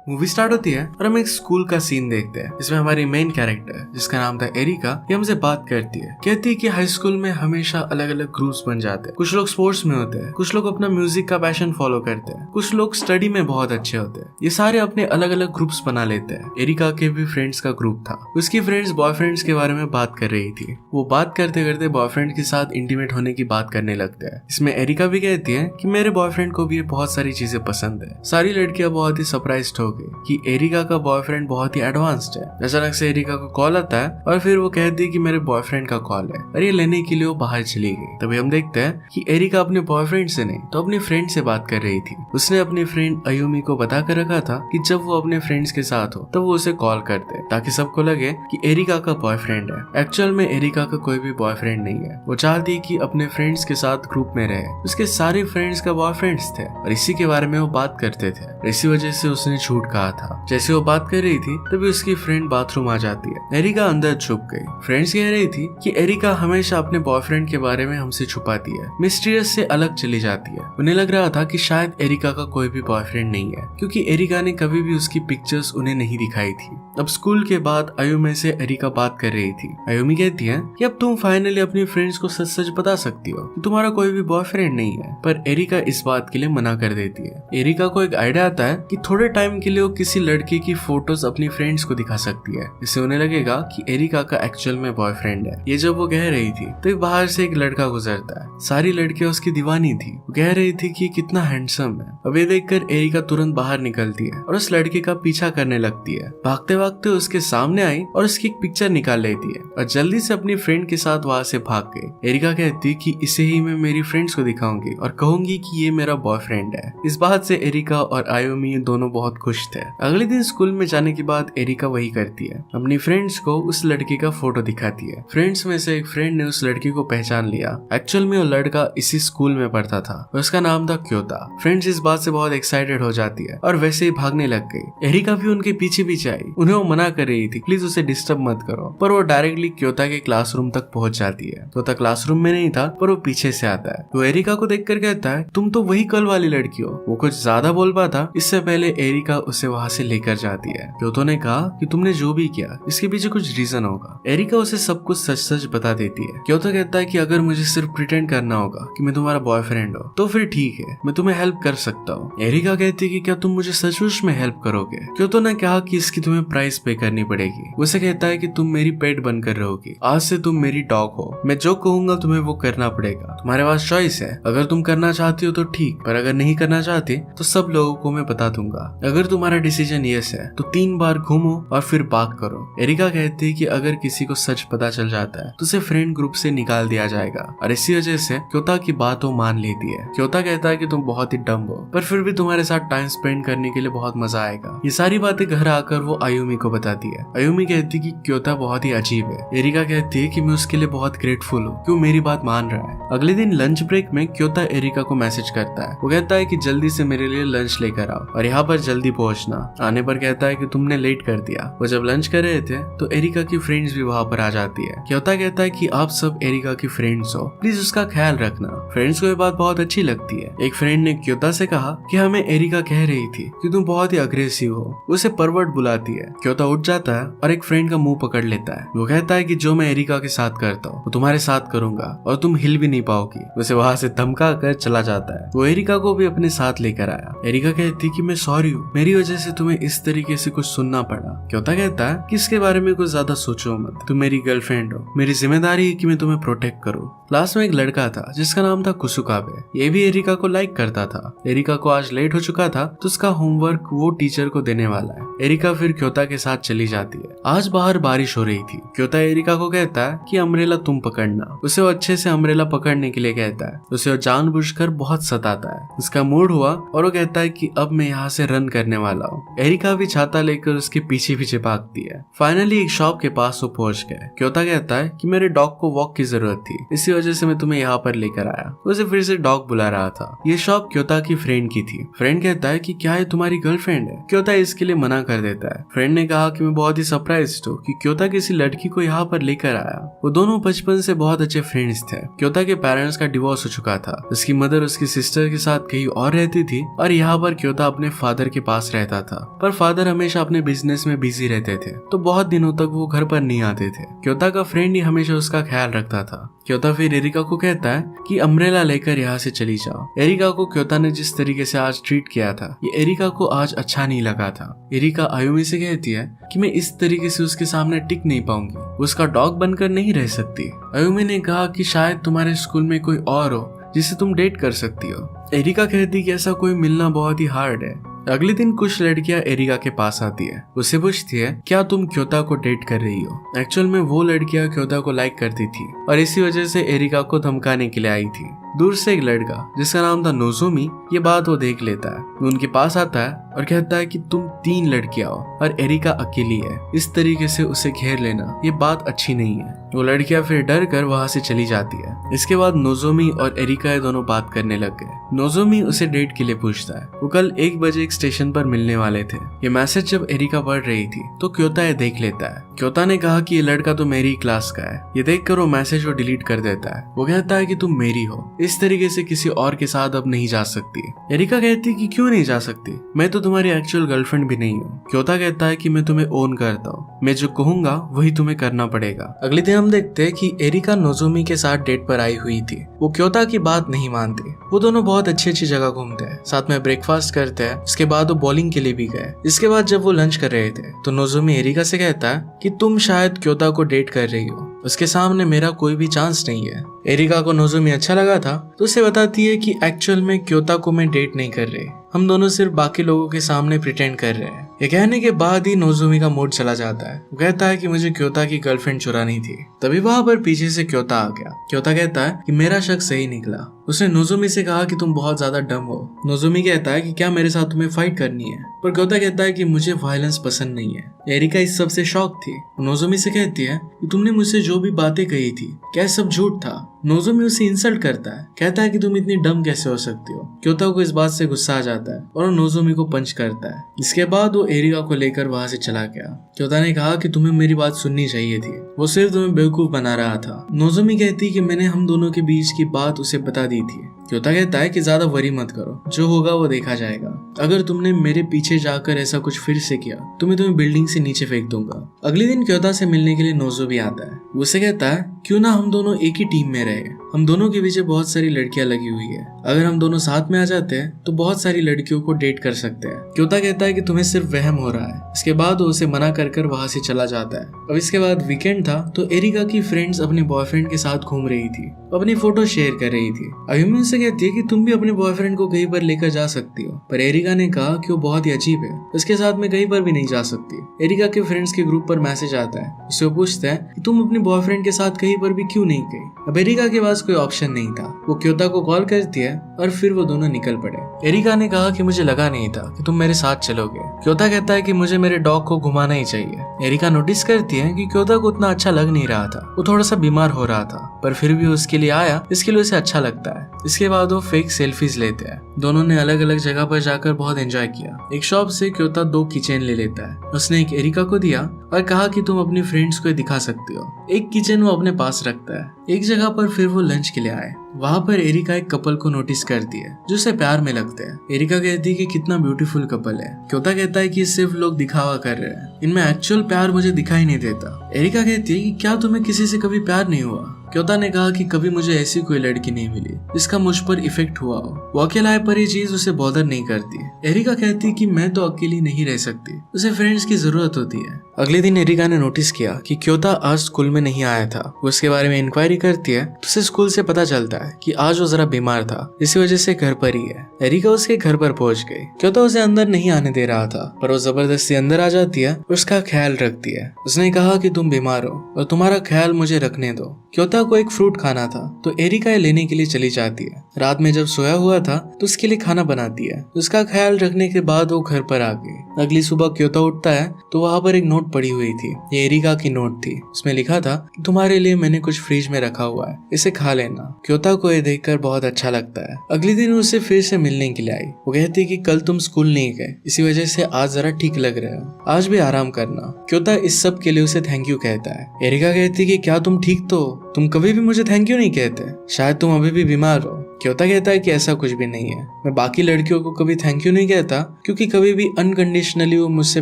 Movie start होती है और हम एक स्कूल का सीन देखते हैं। इसमें हमारी मेन कैरेक्टर जिसका नाम था एरिका, ये हमसे बात करती है। कहती है कि हाई स्कूल में हमेशा अलग अलग ग्रुप्स बन जाते हैं। कुछ लोग स्पोर्ट्स में होते हैं, कुछ लोग अपना म्यूजिक का पैशन फॉलो करते हैं, कुछ लोग स्टडी में बहुत अच्छे होते हैं। ये सारे अपने अलग अलग ग्रुप्स बना लेते हैं। एरिका के भी फ्रेंड्स का ग्रुप था। उसकी फ्रेंड्स बॉयफ्रेंड्स के बारे में बात कर रही थी। वो बात करते करते बॉयफ्रेंड के साथ इंटीमेट होने की बात करने लगते हैं। इसमें एरिका भी कहती है कि मेरे बॉयफ्रेंड को भी बहुत सारी चीजें पसंद है। सारी लड़कियां बहुत ही सरप्राइज्ड हो गई कि एरिका का बॉयफ्रेंड बहुत ही एडवांस्ड है। अचानक से एरिका को कॉल आता है और फिर वो कहती है कि मेरे बॉयफ्रेंड का कॉल है और ये लेने के लिए वो बाहर चली गई। तभी हम देखते हैं कि एरिका अपने बॉयफ्रेंड से नहीं तो अपनी फ्रेंड से बात कर रही थी। उसने अपनी फ्रेंड अयुमी को बता कर रखा था कि जब वो अपने फ्रेंड्स के साथ हो तब वो उसे कॉल करते ताकि सबको लगे कि एरिका का बॉयफ्रेंड है। एक्चुअल में एरिका का कोई भी बॉयफ्रेंड नहीं है। वो चाहती है कि अपने फ्रेंड्स के साथ ग्रुप में रहे। उसके सारे फ्रेंड्स का बॉयफ्रेंड्स थे और इसी के बारे में वो बात करते थे। इसी वजह से उसने झूठ कहा था। जैसे वो बात कर रही थी तभी उसकी फ्रेंड बाथरूम आ जाती है। एरिका अंदर छुप गई। फ्रेंड्स कह रही थी कि एरिका हमेशा अपने बॉयफ्रेंड के बारे में हमसे छुपाती है, मिस्टीरियस से अलग चली जाती है। उन्हें लग रहा था कि शायद एरिका का कोई भी बॉयफ्रेंड नहीं है क्योंकि एरिका ने कभी भी उसकी पिक्चर्स उन्हें नहीं दिखाई थी। अब स्कूल के बाद अयुमी से एरिका बात कर रही थी। अयुमी कहती है कि अब तुम फाइनली अपनी फ्रेंड्स को सच सच बता सकती हो कि तुम्हारा कोई भी बॉयफ्रेंड नहीं है। पर एरिका इस बात के लिए मना कर देती है। एरिका को एक आइडिया आता है कि थोड़े टाइम के लिए वो किसी लड़के की फोटोज अपनी फ्रेंड्स को दिखा सकती है। इससे उन्हें लगेगा कि एरिका का एक्चुअल में बॉयफ्रेंड है। ये जब वो कह रही थी तो बाहर से एक लड़का गुजरता है। सारी लड़कियां उसकी दीवानी थी। वो कह रही थी कि कितना हैंडसम है। अब ये देखकर एरिका तुरंत बाहर निकलती है और उस लड़के का पीछा करने लगती है। भागते भागते उसके सामने आई और उसकी एक पिक्चर निकाल लेती है और जल्दी से अपनी फ्रेंड के साथ वहां से भाग गई। एरिका कहती कि इसे ही मैं मेरी फ्रेंड्स को दिखाऊंगी और कहूंगी कि ये मेरा बॉयफ्रेंड है। इस बात से एरिका और अयुमी दोनों बहुत खुश थे। अगले दिन स्कूल में जाने के बाद एरिका वही करती है, अपनी फ्रेंड्स को उस लड़के का फोटो दिखाती है। फ्रेंड्स में से एक फ्रेंड ने उस लड़के को पहचान लिया। एक्चुअल में वो लड़का इसी स्कूल में पढ़ता था। उसका नाम था क्योता। फ्रेंड्स इस बात से बहुत एक्साइटेड हो जाती है और वैसे ही भागने लग गई। एरिका भी उनके पीछे पीछे आई। उन्हें वो मना कर रही थी प्लीज उसे डिस्टर्ब मत करो, पर वो डायरेक्टली क्योता के क्लासरूम तक पहुंच जाती है। क्योता क्लासरूम में नहीं था पर वो पीछे से आता है। वो एरिका को देखकर कहता है तुम तो वही कल वाली लड़की हो। वो कुछ ज्यादा बोल पाता इससे पहले एरिका उसे वहां से लेकर जाती है। क्योतो ने कहा कि तुमने जो भी किया इसके पीछे कुछ रीजन होगा। एरिका उसे सब कुछ सच सच बता देती है। क्योतो कहता है कि अगर मुझे सिर्फ प्रिटेंड करना होगा कि मैं तुम्हारा बॉयफ्रेंड हो तो फिर ठीक है, मैं तुम्हें हेल्प कर सकता हूँ। एरिका कहती है कि क्या तुम मुझे सचमुच में हेल्प करोगे। क्योतो ने कहा कि इसकी तुम्हें प्राइस पे करनी पड़ेगी। उसे कहता है कि तुम मेरी पेट बनकर रहोगी, आज से तुम मेरी डॉग हो। मैं जो कहूंगा तुम्हें वो करना पड़ेगा। तुम्हारे पास चॉइस है, अगर तुम करना चाहती हो तो ठीक, पर अगर नहीं करना चाहती तो सब लोगों को मैं बता दूंगा। अगर तुम्हारा डिसीजन यस है तो 3 बार घूमो और फिर बात करो। एरिका कहती है कि अगर किसी को सच पता चल जाता है तो उसे फ्रेंड ग्रुप से निकाल दिया जाएगा और इसी वजह से क्योता की बात वो मान लेती है। क्योता कहता है कि तुम बहुत ही डम हो पर फिर भी तुम्हारे साथ टाइम स्पेंड करने के लिए बहुत मजा आएगा। ये सारी बातें घर आकर वो अयुमी को बताती है। अयुमी कहती कि क्योता बहुत ही अजीब है। एरिका कहती है कि मैं उसके लिए बहुत ग्रेटफुल हूँ कि वो मेरी बात मान रहा है। अगले दिन लंच ब्रेक में क्योता एरिका को मैसेज करता है। वो कहता है कि जल्दी से मेरे लिए लंच लेकर आओ और यहाँ पर जल्दी पहुँचना। आने पर कहता है कि तुमने लेट कर दिया। वो जब लंच कर रहे थे तो एरिका की फ्रेंड्स भी वहाँ पर आ जाती है। क्योता कहता है कि आप सब एरिका की फ्रेंड्स हो, प्लीज उसका ख्याल रखना। फ्रेंड्स को ये बात बहुत अच्छी लगती है। एक फ्रेंड ने क्योता से कहा कि हमें एरिका कह रही थी कि तुम बहुत ही अग्रेसिव हो। उसे परवर्ट बुलाती है। क्योता उठ जाता है और एक फ्रेंड का मुंह पकड़ लेता है। वो कहता है कि जो मैं एरिका के साथ करता हूँ वो तुम्हारे साथ करूंगा और तुम हिल भी नहीं पाओगी। उसे वहां से धमका कर चला जाता है। वो एरिका को भी अपने साथ लेकर आया। एरिका कहती कि मैं सॉरी हूँ, मेरी वजह से तुम्हें इस तरीके से कुछ सुनना पड़ा। क्योता कहता है कि इसके बारे में कुछ ज्यादा सोचो मत, तुम मेरी गर्लफ्रेंड हो, मेरी जिम्मेदारी है कि मैं तुम्हें प्रोटेक्ट करूँ। क्लास में एक लड़का था जिसका नाम था कुसुकाबे। ये भी एरिका को लाइक करता था। एरिका को आज लेट हो चुका था तो उसका होमवर्क वो टीचर को देने वाला है। एरिका फिर क्योता के साथ चली जाती है। आज बाहर बारिश हो रही थी। क्योता एरिका को कहता है कि अम्ब्रेला तुम पकड़ना। उसे वो अच्छे से अम्ब्रेला पकड़ने के लिए कहता है। उसे वो जानबूझकर बहुत सताता है। उसका मूड हुआ और वो कहता है कि अब मैं यहाँ से रन करने वाला हूँ। एरिका भी छाता लेकर उसके पीछे पीछे भागती है। फाइनली एक शॉप के पास वो पहुंच गए। क्योता कहता है कि मेरे डॉग को वॉक की जरूरत थी, इसी वजह से मैं तुम्हें यहाँ पर लेकर आया। उसे फिर से डॉग बुला रहा था। ये शॉप क्योता की फ्रेंड की थी। फ्रेंड कहता है कि क्या ये तुम्हारी गर्लफ्रेंड है। क्योता इसके लिए मना कर देता है। फ्रेंड ने कहा कि मैं बहुत ही सरप्राइज्ड हूँ कि क्योता किसी लड़की को यहाँ पर लेकर आया। वो दोनों बचपन से बहुत अच्छे फ्रेंड्स थे। क्योता के पेरेंट्स का डिवोर्स हो चुका था। उसकी मदर उसकी सिस्टर के साथ कहीं और रहती थी और यहाँ पर क्योता अपने फादर के पास रहता था, पर फादर हमेशा अपने बिजनेस में बिजी रहते थे, तो बहुत दिनों तक वो घर पर नहीं आते थे। क्योता का फ्रेंड ही हमेशा उसका ख्याल रखता था। क्योता फिर एरिका को कहता है कि अम्ब्रेला लेकर यहाँ से चली जाओ। एरिका को क्योता ने जिस तरीके से आज ट्रीट किया था, ये एरिका को आज अच्छा नहीं लगा था। एरिका आयुमी से कहती है कि मैं इस तरीके से उसके सामने टिक नहीं पाऊंगी, वो उसका डॉग बनकर नहीं रह सकती। आयुमी ने कहा कि शायद तुम्हारे स्कूल में कोई और हो जिसे तुम डेट कर सकती हो। एरिका कहती कि ऐसा कोई मिलना बहुत ही हार्ड है। अगले दिन कुछ लड़कियां एरिका के पास आती है, उससे पूछती है क्या तुम क्योता को डेट कर रही हो। एक्चुअल में वो लड़कियां क्योता को लाइक करती थी और इसी वजह से एरिका को धमकाने के लिए आई थी। दूर से एक लड़का जिसका नाम था नोजोमी, ये बात वो देख लेता है। वो उनके पास आता है और कहता है कि तुम 3 लड़कियां हो और एरिका अकेली है, इस तरीके से उसे घेर लेना ये बात अच्छी नहीं है। वो लड़कियां फिर डर कर वहाँ से चली जाती है। इसके बाद नोजोमी और एरिका ये दोनों बात करने लग गए। नोजोमी उसे डेट के लिए पूछता है। वो कल 1 बजे एक स्टेशन पर मिलने वाले थे। ये मैसेज जब एरिका पढ़ रही थी तो क्योता ये देख लेता है। क्योता ने कहा कि ये लड़का तो मेरी क्लास का है। ये देखकर वो मैसेज वो डिलीट कर देता है। वो कहता है कि तुम मेरी हो, इस तरीके से किसी और के साथ अब नहीं जा सकती। एरिका कहती कि क्यों नहीं जा सकती, मैं तो तुम्हारी एक्चुअल गर्लफ्रेंड भी नहीं हूँ। क्योता कहता है कि मैं तुम्हें ओन करता हूँ, मैं जो कहूंगा वही तुम्हें करना पड़ेगा। अगले दिन हम देखते हैं कि एरिका नोजोमी के साथ डेट पर आई हुई थी। वो क्योता की बात नहीं मानती। वो दोनों बहुत अच्छी अच्छी जगह घूमते हैं, साथ में ब्रेकफास्ट करते हैं। उसके बाद वो बॉलिंग के लिए भी गए। इसके बाद जब वो लंच कर रहे थे तो नोजोमी एरिका से कहता है कि तुम शायद क्योता को डेट कर रही हो, उसके सामने मेरा कोई भी चांस नहीं है। एरिका को नोजोमी अच्छा लगा था तो उसे बताती है कि एक्चुअल में क्योता को मैं डेट नहीं कर रही, हम दोनों सिर्फ बाकी लोगों के सामने प्रिटेंड कर रहे हैं। ये कहने के बाद ही नोजोमी का मूड चला जाता है। वो कहता है कि मुझे क्योता की गर्लफ्रेंड चुरानी थी। तभी वहां पर पीछे से क्योता आ गया। क्योता कहता है कि मेरा शक सही निकला। उसने नोजोमी से कहा कि तुम बहुत ज्यादा डम हो। नोजोमी कहता है कि क्या मेरे साथ तुम्हें फाइट करनी है, पर क्योता कहता है कि मुझे वायलेंस पसंद नहीं है। एरिका इस सब से शॉक थी। नोजोमी से कहती है कि तुमने मुझसे जो भी बातें कही थी क्या सब झूठ था। नोजोमी उसे इंसल्ट करता है, कहता है कि तुम इतनी डम कैसे हो सकती हो। क्योता को इस बात से गुस्सा आ जाता है और वो नोजोमी को पंच करता है। इसके बाद वो एरिका को लेकर वहां से चला गया। क्योता ने कहा कि तुम्हें मेरी बात सुननी चाहिए थी, वो सिर्फ तुम्हें बेवकूफ बना रहा था। नोजोमी कहती कि मैंने हम दोनों के बीच की बात उसे बता दी थी। क्योता कहता है कि ज्यादा वरी मत करो, जो होगा वो देखा जाएगा। अगर तुमने मेरे पीछे जाकर ऐसा कुछ फिर से किया तो मैं तुम्हें बिल्डिंग से नीचे फेंक दूंगा। अगले दिन क्योता से मिलने के लिए नोजोमी आता है। उसे कहता है क्यों ना हम दोनों एक ही टीम में रहे, हम दोनों के पीछे बहुत सारी लड़कियां लगी हुई है, अगर हम दोनों साथ में आ जाते हैं तो बहुत सारी लड़कियों को डेट कर सकते हैं। क्योता कहता है कि तुम्हें सिर्फ वहम हो रहा है। इसके बाद वो उसे मना कर वहां से चला जाता है। अब इसके बाद वीकेंड था तो एरिका की फ्रेंड्स अपने बॉयफ्रेंड के साथ घूम रही थी, अपनी फोटो शेयर कर रही थी। आयुमी उनसे कहती है कि तुम भी अपने बॉयफ्रेंड को कहीं पर लेकर जा सकती हो, पर एरिका ने कहा कि वो बहुत ही अजीब है, उसके साथ मैं कहीं पर भी नहीं जा सकती। एरिका के फ्रेंड्स के ग्रुप पर मैसेज आता है। उससे वो पूछता है कि तुम अपने बॉयफ्रेंड के साथ कहीं पर भी क्यों नहीं गई। अब एरिका के पास कोई ऑप्शन नहीं था। वो क्योता को कॉल करती है और फिर वो दोनों निकल पड़े। एरिका ने कहा कि मुझे लगा नहीं था कि तुम मेरे साथ चलोगे। क्योता कहता है कि मुझे मेरे डॉग को घुमाना ही चाहिए। एरिका नोटिस करती है कि क्योता को उतना अच्छा लग नहीं रहा था, वो थोड़ा सा बीमार हो रहा था, पर फिर भी उसके लिए आया, इसके लिए उसे अच्छा लगता है। इसके बाद वो फेक सेल्फीज लेते हैं। दोनों ने अलग अलग जगह पर जाकर बहुत एंजॉय किया। एक शॉप से क्योता 2 किचन ले लेता है। उसने एक एरिका को दिया और कहा कि तुम अपनी फ्रेंड्स को दिखा सकती हो। एक किचन वो अपने पास रखता है। एक जगह पर फिर वो लंच के लिए आए। वहाँ पर एरिका एक कपल को नोटिस करती है जो उसे प्यार में लगते हैं। एरिका कहती है कि कितना ब्यूटीफुल कपल है। क्योता कहता है कि सिर्फ लोग दिखावा कर रहे हैं, इनमें एक्चुअल प्यार मुझे दिखाई नहीं देता। एरिका कहती है कि क्या तुम्हें किसी से कभी प्यार नहीं हुआ। क्योता ने कहा कि कभी मुझे ऐसी कोई लड़की नहीं मिली जिसका मुझ पर इफेक्ट हुआ हो। वो अकेला पर ये चीज उसे बॉदर नहीं करती। एरिका कहती कि मैं तो अकेली नहीं रह सकती, उसे फ्रेंड्स की जरूरत होती है। अगले दिन एरिका ने नोटिस किया कि क्योता आज स्कूल में नहीं आया था। वो उसके बारे में इंक्वायरी करती है तो उसे स्कूल से पता चलता है कि आज वो जरा बीमार था, इसी वजह से घर पर ही है। एरिका उसके घर पर पहुंच गई। क्योता उसे अंदर नहीं आने दे रहा था, पर वो जबरदस्ती अंदर आ जाती है और उसका ख्याल रखती है। उसने कहा कि तुम बीमार हो और तुम्हारा ख्याल मुझे रखने दो। क्योता को एक फ्रूट खाना था तो एरिका लेने के लिए चली जाती है। रात में जब सोया हुआ था तो उसके लिए खाना बनाती है। उसका ख्याल रखने के बाद वो घर पर आ गई। अगली सुबह क्योता उठता है तो वहाँ पर एक नोट पड़ी हुई थी। ये एरिका की नोट थी। उसमें लिखा था कि तुम्हारे लिए मैंने कुछ फ्रिज में रखा हुआ है, इसे खा लेना। क्योता को ये देखकर बहुत अच्छा लगता है। अगले दिन उसे फिर से मिलने के लिए आई। वो कहती है कि कल तुम स्कूल नहीं गए, इसी वजह से आज जरा ठीक लग रहे हो, आज भी आराम करना। क्योता इस सब के लिए उसे थैंक यू कहता है। एरिका कहती है कि क्या तुम ठीक तो हो? तुम कभी भी मुझे थैंक यू नहीं कहते, शायद तुम अभी भी बीमार हो। क्योता कहता है कि ऐसा कुछ भी नहीं है, मैं बाकी लड़कियों को कभी थैंक यू नहीं कहता क्योंकि कभी भी अनकंडीशनली वो मुझसे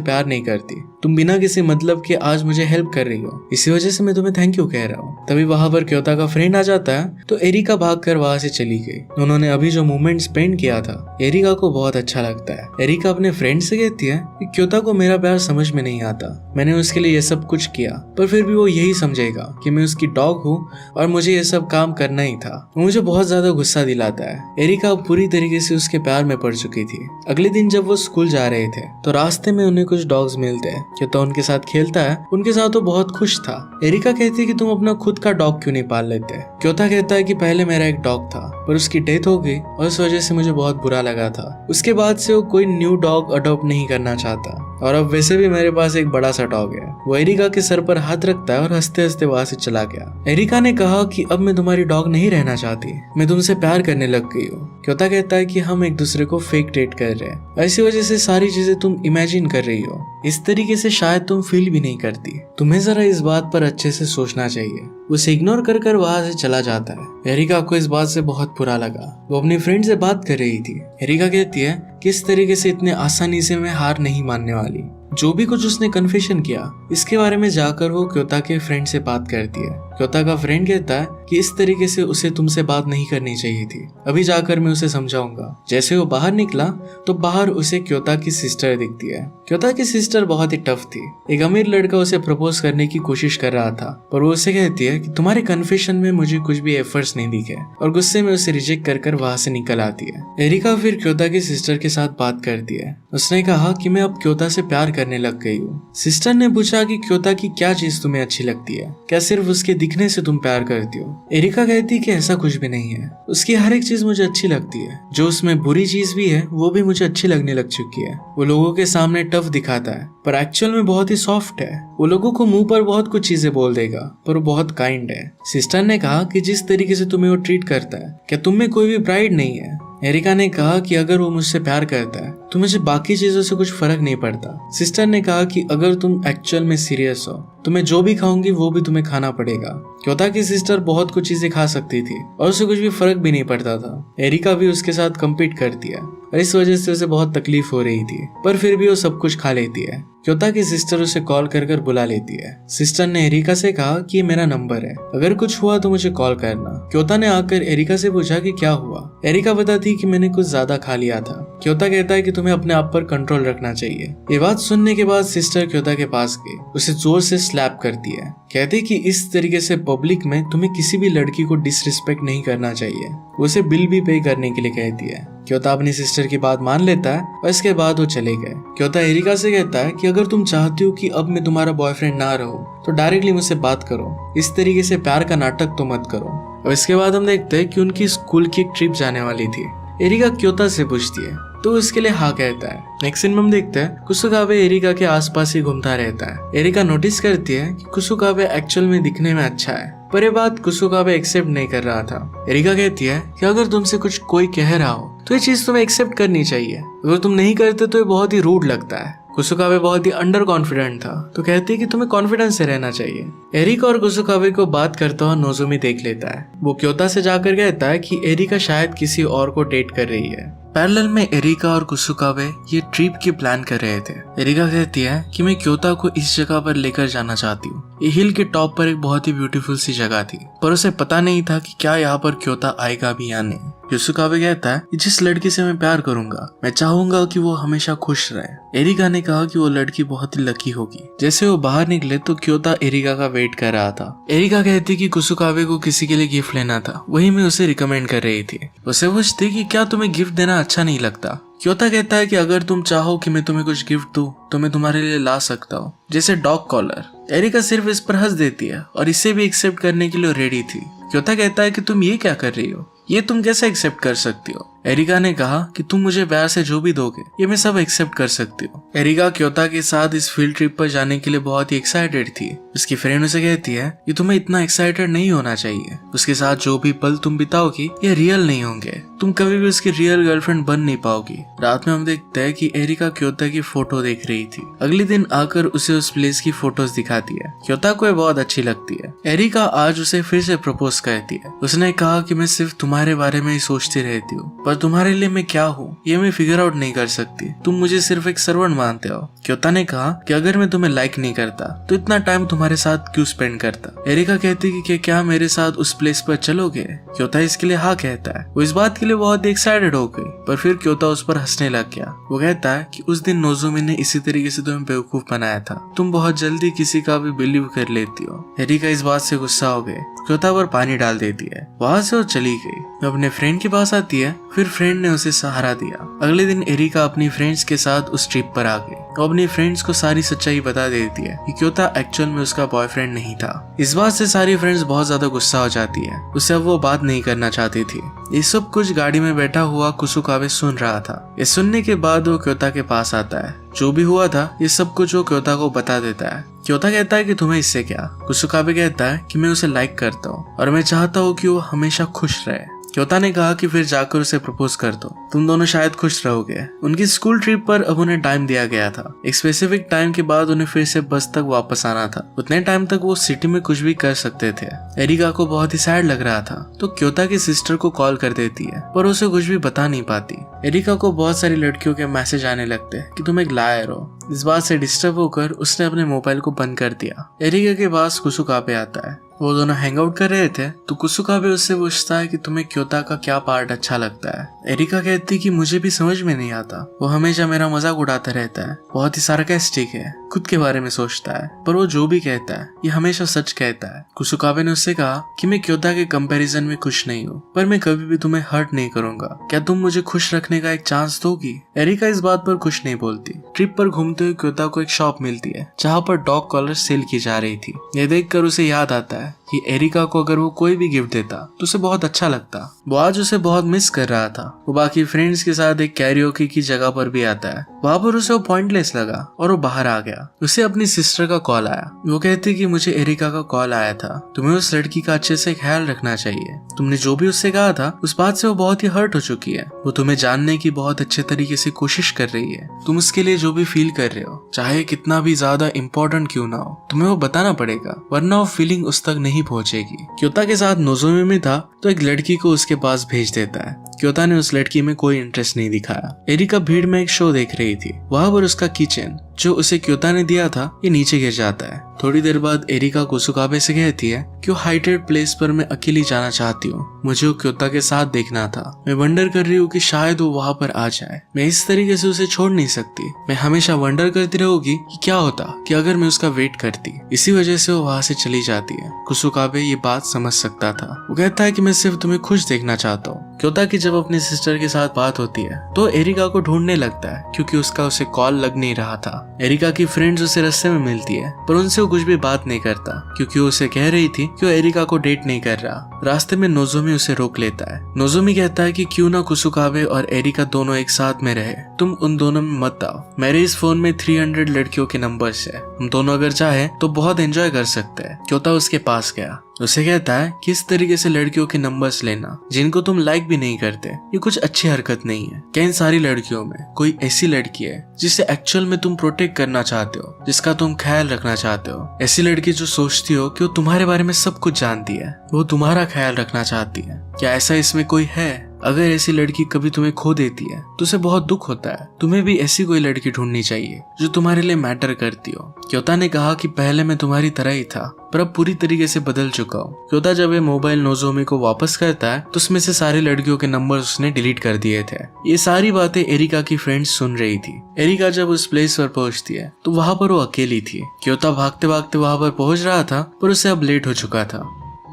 प्यार नहीं करती। तुम बिना किसी मतलब के आज मुझे हेल्प कर रही हो, इसी वजह से मैं तुम्हें थैंक यू कह रहा हूँ। तभी वहां पर क्योता का फ्रेंड आ जाता है तो एरिका भागकर वहां से चली गई। उन्होंने अभी जो मोमेंट स्पेंड किया था एरिका को बहुत अच्छा लगता है। एरिका अपने फ्रेंड से कहती है कि क्योता को मेरा प्यार समझ में नहीं आता, मैंने उसके लिए ये सब कुछ किया पर फिर भी वो यही समझेगा कि मैं उसकी डॉग हूँ और मुझे ये सब काम करना ही था। वो मुझे बहुत ज्यादा गुस्सा दिलाता है। एरिका पूरी तरीके से उसके प्यार में पड़ चुकी थी। अगले दिन जब वो स्कूल जा रहे थे तो रास्ते में उन्हें कुछ डॉग्स मिलते हैं। क्योता उनके साथ खेलता है, उनके साथ वो बहुत खुश था। एरिका कहती है कि तुम अपना खुद का डॉग क्यों नहीं पाल लेते। क्योता कहता है कि पहले मेरा एक डॉग था पर उसकी डेथ हो गई और इस वजह से मुझे बहुत बुरा लगा था। उसके बाद से वो कोई न्यू डॉग अडॉप्ट नहीं करना चाहता और अब वैसे भी मेरे पास एक बड़ा सा डॉग है। वो एरिका के सर पर हाथ रखता है और हंसते हंसते वहां से चला गया। एरिका ने कहा कि अब मैं तुम्हारी डॉग नहीं रहना चाहती, मैं तुमसे प्यार करने लग गई हूँ। क्योता कहता है कि हम एक दूसरे को फेक डेट कर रहे हैं, ऐसी वजह से सारी चीजें तुम इमेजिन कर रही हो, इस तरीके से शायद तुम फील भी नहीं करती। तुम्हें जरा इस बात पर अच्छे से सोचना चाहिए। उसे इग्नोर कर वहां से चला जाता है। एरिका को इस बात से बहुत बुरा लगा। वो अपनी फ्रेंड से बात कर रही थी। एरिका कहती है कि इस तरीके से इतने आसानी से मैं हार नहीं मानने वाली। जो भी कुछ उसने कन्फेशन किया इसके बारे में जाकर वो क्योता के फ्रेंड से बात करती है। क्योता का फ्रेंड कहता है कि इस तरीके से उसे तुमसे बात नहीं करनी चाहिए थी, अभी जाकर मैं उसे समझाऊंगा। जैसे वो बाहर निकला तो बाहर उसे क्योता की सिस्टर दिखती है। क्योता की सिस्टर बहुत ही टफ थी। एक अमीर लड़का उसे प्रपोज करने की कोशिश कर रहा था पर वो उसे कहती है कि तुम्हारे कन्फेशन में मुझे कुछ भी एफर्ट्स नहीं दिखे और गुस्से में उसे रिजेक्ट कर वहां से निकल आती है। एरिका फिर क्योता की सिस्टर के साथ बात करती है। उसने कहा कि मैं अब क्योता से प्यार करने लग गई हूँ। सिस्टर ने पूछा कि क्योता की क्या चीज तुम्हें अच्छी लगती है, क्या सिर्फ उसके दिखने से तुम प्यार करती हो। एरिका कहती कि ऐसा कुछ भी नहीं है, उसकी हर एक चीज मुझे अच्छी लगती है, जो उसमें बुरी चीज भी है वो भी मुझे अच्छी लगने लग चुकी है। वो लोगों के सामने टफ दिखाता है पर एक्चुअल में बहुत ही सॉफ्ट है। वो लोगों को मुंह पर बहुत कुछ चीजें बोल देगा पर वो बहुत काइंड है। सिस्टर ने कहा कि जिस तरीके से तुम्हें वो ट्रीट करता है, क्या तुम में कोई भी प्राइड नहीं है। एरिका ने कहा कि अगर वो मुझसे प्यार करता है तो मुझे बाकी चीजों से कुछ फर्क नहीं पड़ता। सिस्टर ने कहा कि अगर तुम एक्चुअल में सीरियस हो तो मैं जो भी खाऊंगी वो भी तुम्हें खाना पड़ेगा। क्योता की सिस्टर बहुत कुछ चीजें खा सकती थी और उसे कुछ भी फर्क भी नहीं पड़ता था। एरिका भी उसके साथ कम्पीट करती है और इस वजह से उसे बहुत तकलीफ हो रही थी पर फिर भी वो सब कुछ खा लेती है। क्योता की सिस्टर उसे कॉल कर बुला लेती है। सिस्टर ने एरिका से कहा कि ये मेरा नंबर है, अगर कुछ हुआ तो मुझे कॉल करना। क्योता ने आकर एरिका से पूछा कि क्या हुआ। एरिका बताती कि मैंने कुछ ज्यादा खा लिया था। क्योता कहता है कि तुम्हें अपने आप पर कंट्रोल रखना चाहिए। ये बात सुनने के बाद सिस्टर क्योता के पास गई, उसे जोर से स्लैप करती है। कहती कि इस तरीके से पब्लिक में तुम्हें किसी भी लड़की को डिसरिस्पेक्ट नहीं करना चाहिए। उसे बिल भी पे करने के लिए कहती है। क्योता अपनी सिस्टर की बात मान लेता है और इसके बाद वो चले गए। क्योता एरिका से कहता है कि अगर तुम चाहती हो कि अब मैं तुम्हारा बॉयफ्रेंड ना रहूं तो डायरेक्टली मुझसे बात करो, इस तरीके से प्यार का नाटक तो मत करो। और इसके बाद हम देखते हैं कि उनकी स्कूल की एक ट्रिप जाने वाली थी। एरिका क्योता से पूछती है तो उसके लिए हाँ कहता है। नेक्स्ट सीन में हम देखते हैं कुसुकाबे एरिका के आसपास ही घूमता रहता है। एरिका नोटिस करती है कि कुसुकाबे एक्चुअल में दिखने में अच्छा है पर ये बात कुसुकाबे एक्सेप्ट नहीं कर रहा था। एरिका कहती है कि अगर तुमसे कुछ कोई कह रहा हो तो ये चीज तुम्हें एक्सेप्ट करनी चाहिए, अगर तुम नहीं करते तो ये बहुत ही रूड लगता है। कुसुकाबे बहुत ही अंडर कॉन्फिडेंट था तो कहती है कि तुम्हें कॉन्फिडेंस से रहना चाहिए। एरिका और कुसुकाबे को बात करता हुआ नोजोमी देख लेता है। वो क्योता से जाकर कहता है कि एरिका शायद किसी और को डेट कर रही है। पैरेलल में एरिका और कुसुकाबे ये ट्रिप की प्लान कर रहे थे। एरिका कहती है कि मैं क्योता को इस जगह पर लेकर जाना चाहती हूँ। ये हिल के टॉप पर एक बहुत ही ब्यूटीफुल सी जगह थी पर उसे पता नहीं था कि क्या यहाँ पर क्योता आएगा भी या नहीं। कुसुकाबे कहता है कि जिस लड़की से मैं प्यार करूंगा मैं चाहूंगा कि वो हमेशा खुश रहे। एरिका ने कहा कि वो लड़की बहुत ही लकी होगी। जैसे वो बाहर निकले तो क्योता एरिका का वेट कर रहा था। एरिका कहती कि कुसुकाबे को किसी के लिए गिफ्ट लेना था, वही मैं उसे रिकमेंड कर रही थी। उसे पूछती कि क्या तुम्हें गिफ्ट देना अच्छा नहीं लगता। क्योता कहता है कि अगर तुम चाहो कि मैं तुम्हें कुछ गिफ्ट दूं तो मैं तुम्हारे लिए ला सकता हूँ, जैसे डॉग कॉलर। एरिका सिर्फ इस पर हंस देती है और इसे भी एक्सेप्ट करने के लिए रेडी थी। क्योता कहता है कि तुम ये क्या कर रही हो, ये तुम कैसे एक्सेप्ट कर सकती हो। एरिका ने कहा कि तुम मुझे प्यार से जो भी दोगे ये मैं सब एक्सेप्ट कर सकती हूँ। एरिका क्योता के साथ इस फील्ड ट्रिप पर जाने के लिए बहुत ही एक्साइटेड थी। उसकी फ्रेंड उसे कहती है कि तुम्हें इतना एक्साइटेड नहीं होना चाहिए, उसके साथ जो भी पल तुम बिताओगी ये रियल नहीं होंगे, तुम कभी भी उसकी रियल गर्लफ्रेंड बन नहीं पाओगी। रात में हम देखते हैं कि एरिका क्योता की फोटो देख रही थी। अगले दिन आकर उसे उस प्लेस की फोटोज दिखाती है। क्योता को ये बहुत अच्छी लगती है। एरिका आज उसे फिर से प्रपोज करती है। उसने कहा कि मैं सिर्फ तुम्हारे बारे में ही सोचती रहती हूँ, पर तुम्हारे लिए मैं क्या हूँ ये मैं फिगर आउट नहीं कर सकती, तुम मुझे सिर्फ एक सर्वेंट मानते हो। क्योता ने कहा कि अगर मैं तुम्हें लाइक नहीं करता तो इतना टाइम तुम्हारे साथ क्यों स्पेंड करता। एरिका कहती है कि क्या मेरे साथ उस प्लेस पर चलोगे। क्योता इसके लिए हाँ कहता है। वो इस बात के लिए बहुत एक्साइटेड हो गई, पर फिर क्योता उस पर हंसने लग गया। वो कहता है कि उस दिन नोजोमी ने इसी तरीके से तुम्हें बेवकूफ बनाया था, तुम बहुत जल्दी किसी का भी बिलीव कर लेती हो। एरिका इस बात से गुस्सा हो गए, क्योता पर पानी डाल देती है। वहां से वो चली गई। वो अपने फ्रेंड के पास आती है, फिर फ्रेंड ने उसे सहारा दिया। अगले दिन एरिका अपनी फ्रेंड्स के साथ उस ट्रिप पर आ गई। वो अपनी फ्रेंड्स को सारी सच्चाई बता देती है कि क्योता एक्चुअल में उसका बॉयफ्रेंड नहीं था। इस बात से सारी फ्रेंड्स बहुत ज्यादा गुस्सा हो जाती है। उससे अब वो बात नहीं करना चाहती थी। ये सब कुछ गाड़ी में बैठा हुआ कुसुकाबे सुन रहा था। ये सुनने के बाद वो क्योता के पास आता है। जो भी हुआ था ये सब कुछ वो क्योता को बता देता है। क्योता कहता है कि तुम्हें इससे क्या। कुसुकाबे कहता है कि मैं उसे लाइक करता हूँ और मैं चाहता हूँ कि वो हमेशा खुश रहे। क्योता ने कहा कि फिर जाकर उसे प्रपोज कर दो, तुम दोनों शायद खुश रहोगे। उनकी स्कूल ट्रिप पर अब उन्हें टाइम दिया गया था। एक स्पेसिफिक टाइम के बाद उन्हें फिर से बस तक वापस आना था। उतने टाइम तक वो सिटी में कुछ भी कर सकते थे। एरिका को बहुत ही सैड लग रहा था तो क्योता की सिस्टर को कॉल कर देती है, पर उसे कुछ भी बता नहीं पाती। एरिका को बहुत सारी लड़कियों के मैसेज आने लगते हैं कि तुम एक लायर हो। इस बात से डिस्टर्ब होकर उसने अपने मोबाइल को बंद कर दिया। एरिका के पास कुसुकाबे आता है। वो दोनों हैंग आउट कर रहे थे तो कुसुकाबे उससे पूछता है कि तुम्हें क्योता का क्या पार्ट अच्छा लगता है। एरिका कहती कि मुझे भी समझ में नहीं आता, वो हमेशा मेरा मजाक उड़ाता रहता है, बहुत ही सार्कास्टिक है, खुद के बारे में सोचता है, पर वो जो भी कहता है ये हमेशा सच कहता है। कुसुकाबे ने उससे कहा कि मैं क्योता के कंपैरिजन में खुश नहीं हूँ, पर मैं कभी भी तुम्हें हर्ट नहीं करूंगा, क्या तुम मुझे खुश रखने का एक चांस दोगी। एरिका इस बात पर खुश नहीं बोलती। ट्रिप पर घूमते हुए क्योता को एक शॉप मिलती है जहाँ पर डॉग कॉलर सेल की जा रही थी। ये देखकर उसे याद आता है कि एरिका को अगर वो कोई भी गिफ्ट देता तो उसे बहुत अच्छा लगता। वो आज उसे बहुत मिस कर रहा था। वो बाकी फ्रेंड्स के साथ एक कैरियोके की जगह पर भी आता है। वहां पर उसे वो पॉइंटलेस लगा और वो बाहर आ गया। उसे अपनी सिस्टर का कॉल आया। वो कहती कि मुझे एरिका का कॉल आया था, तुम्हें उस लड़की का अच्छे से ख्याल रखना चाहिए। तुमने जो भी उससे कहा था उस बात से वो बहुत ही हर्ट हो चुकी है। वो तुम्हें जानने की बहुत अच्छे तरीके से कोशिश कर रही है। तुम उसके लिए जो भी फील कर रहे हो, चाहे कितना भी ज्यादा इम्पोर्टेंट क्यों ना हो, तुम्हें वो बताना पड़ेगा, वरना वो फीलिंग उस तक नहीं पहुंचेगी। क्योता के साथ नोजोमी में था तो एक लड़की को उसके पास भेज देता है। क्योता ने उस लड़की में कोई इंटरेस्ट नहीं दिखाया। एरिका भीड़ में एक शो देख रही थी। वहां पर उसका किचन जो उसे क्योता ने दिया था ये नीचे गिर जाता है। थोड़ी देर बाद एरिका कुसुकाबे से कहती है कि वो हाइटेड प्लेस पर मैं अकेली जाना चाहती हूँ, मुझे वो क्योता के साथ देखना था। मैं वंडर कर रही हूँ कि शायद वो वहां पर आ जाए। मैं इस तरीके से उसे छोड़ नहीं सकती। मैं हमेशा वंडर करती रहूंगी कि क्या होता कि अगर मैं उसका वेट करती। इसी वजह से वो वहां से चली जाती है। कुसुकाबे ये बात समझ सकता था। वो कहता है कि मैं सिर्फ तुम्हें खुश देखना चाहता हूँ। क्योता की जब अपनी सिस्टर के साथ बात होती है तो एरिका को ढूंढने लगता है क्योंकि उसका उसे कॉल लग नहीं रहा था। एरिका की फ्रेंड्स उसे रास्ते में मिलती है, पर उनसे वो कुछ भी बात नहीं करता क्योंकि वो उसे कह रही थी कि वो एरिका को डेट नहीं कर रहा। रास्ते में नोजोमी उसे रोक लेता है। नोजोमी कहता है कि क्यों ना कुसुकाबे और एरिका दोनों एक साथ में रहे, तुम उन दोनों में मत आओ। मेरे इस फोन में 300 लड़कियों के नंबर्स है, हम दोनों अगर चाहे तो बहुत एंजॉय कर सकते हैं। क्योता उसके पास गया। उसे कहता है किस तरीके से लड़कियों के नंबर्स लेना जिनको तुम लाइक भी नहीं करते, ये कुछ अच्छी हरकत नहीं है। क्या इन सारी लड़कियों में कोई ऐसी लड़की है जिसे एक्चुअल में तुम प्रोटेक्ट करना चाहते हो, जिसका तुम ख्याल रखना चाहते हो? ऐसी लड़की जो सोचती हो कि वो तुम्हारे बारे में सब कुछ जानती है, वो तुम्हारा ख्याल रखना चाहती है। क्या ऐसा इसमें कोई है? अगर ऐसी लड़की कभी तुम्हें खो देती है तो उसे बहुत दुख होता है। तुम्हें भी ऐसी कोई लड़की ढूंढनी चाहिए जो तुम्हारे लिए मैटर करती हो। क्योता ने कहा कि पहले मैं तुम्हारी तरह ही था, पर अब पूरी तरीके से बदल चुका हूँ। क्योता जब ये मोबाइल नोजोमी को वापस करता है तो उसमें से सारी लड़कियों के नंबर उसने डिलीट कर दिए थे। ये सारी बातें एरिका की फ्रेंड्स सुन रही थी। एरिका जब उस प्लेस पर पहुंचती है तो वहां पर वो अकेली थी। क्योता भागते भागते वहां पर पहुंच रहा था पर उसे अब लेट हो चुका था।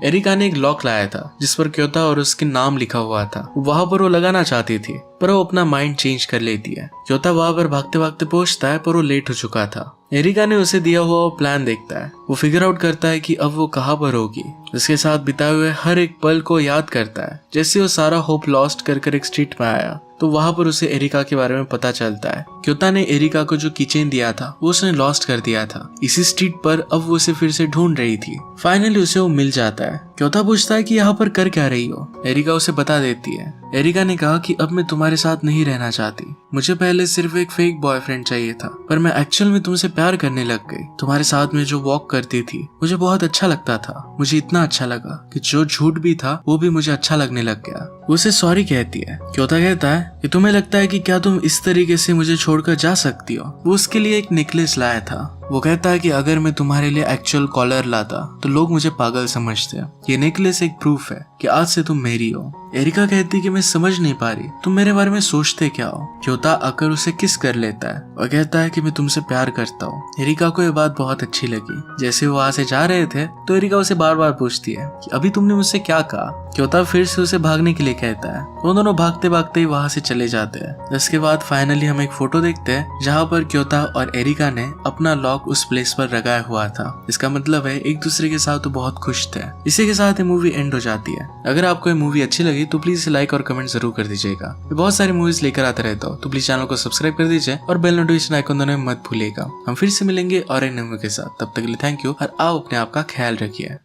एरिका ने एक लॉक लाया था जिस पर क्योता और उसके नाम लिखा हुआ था। वहां पर वो लगाना चाहती थी पर वो अपना माइंड चेंज कर लेती है। क्योता वहां पर भागते भागते पहुंचता है पर वो लेट हो चुका था। एरिका ने उसे दिया हुआ वो प्लान देखता है। वो फिगर आउट करता है कि अब वो कहाँ पर होगी। उसके साथ बिताए हुए हर एक पल को याद करता है। जैसे वो सारा होप लॉस्ट कर एक स्ट्रीट में आया तो वहां पर उसे एरिका के बारे में पता चलता है। क्योता ने एरिका को जो कीचेन दिया था वो उसने लॉस्ट कर दिया था। इसी स्ट्रीट पर अब वो उसे फिर से ढूंढ रही थी। फाइनली उसे वो मिल जाता है। क्योता पूछता है कि यहाँ पर कर क्या रही हो। एरिका उसे बता देती है। एरिका ने कहा कि अब मैं तुम्हारे साथ नहीं रहना चाहती। मुझे पहले सिर्फ एक फेक बॉयफ्रेंड चाहिए था पर मैं एक्चुअल में तुमसे प्यार करने लग गई। तुम्हारे साथ में जो वॉक करती थी मुझे बहुत अच्छा लगता था। मुझे इतना अच्छा लगा कि जो झूठ भी था वो भी मुझे अच्छा लगने लग गया। वो उसे सॉरी कहती है। क्योता कहता है कि तुम्हें लगता है कि क्या तुम इस तरीके से मुझे छोड़कर जा सकती हो। वो उसके लिए एक नेकलेस लाया था। वो कहता है कि अगर मैं तुम्हारे लिए एक्चुअल कॉलर लाता तो लोग मुझे पागल समझते। ये नेकलेस एक प्रूफ है कि आज से तुम मेरी हो। एरिका कहती है कि मैं समझ नहीं पा रही तुम मेरे बारे में सोचते क्या हो। क्योता आकर उसे किस कर लेता है और कहता है कि मैं तुमसे प्यार करता हूँ। एरिका को ये बात बहुत अच्छी लगी। जैसे वो वहां से जा रहे थे तो एरिका उसे बार बार पूछती है कि अभी तुमने मुझसे क्या कहा। क्योता फिर से उसे भागने के लिए कहता है। वो दोनों भागते भागते ही वहां से चले जाते हैं। इसके बाद फाइनली हम एक फोटो देखते हैं जहाँ पर क्योता और एरिका ने अपना लॉक उस प्लेस पर लगाया हुआ था। इसका मतलब है एक दूसरे के साथ तो बहुत खुश थे। इसी के साथ ये मूवी एंड हो जाती है। अगर आपको ये मूवी अच्छी लगी तो प्लीज लाइक और कमेंट जरूर कर दीजिएगा। मैं बहुत सारी मूवीज लेकर आता रहता हूँ तो प्लीज चैनल को सब्सक्राइब कर दीजिए और बेल नोटिफिकेशन आइकन दोनों में मत भूलिएगा। हम फिर से मिलेंगे और एक नए मूवी के साथ। तब तक के लिए थैंक यू और आप अपने आप का ख्याल रखिए।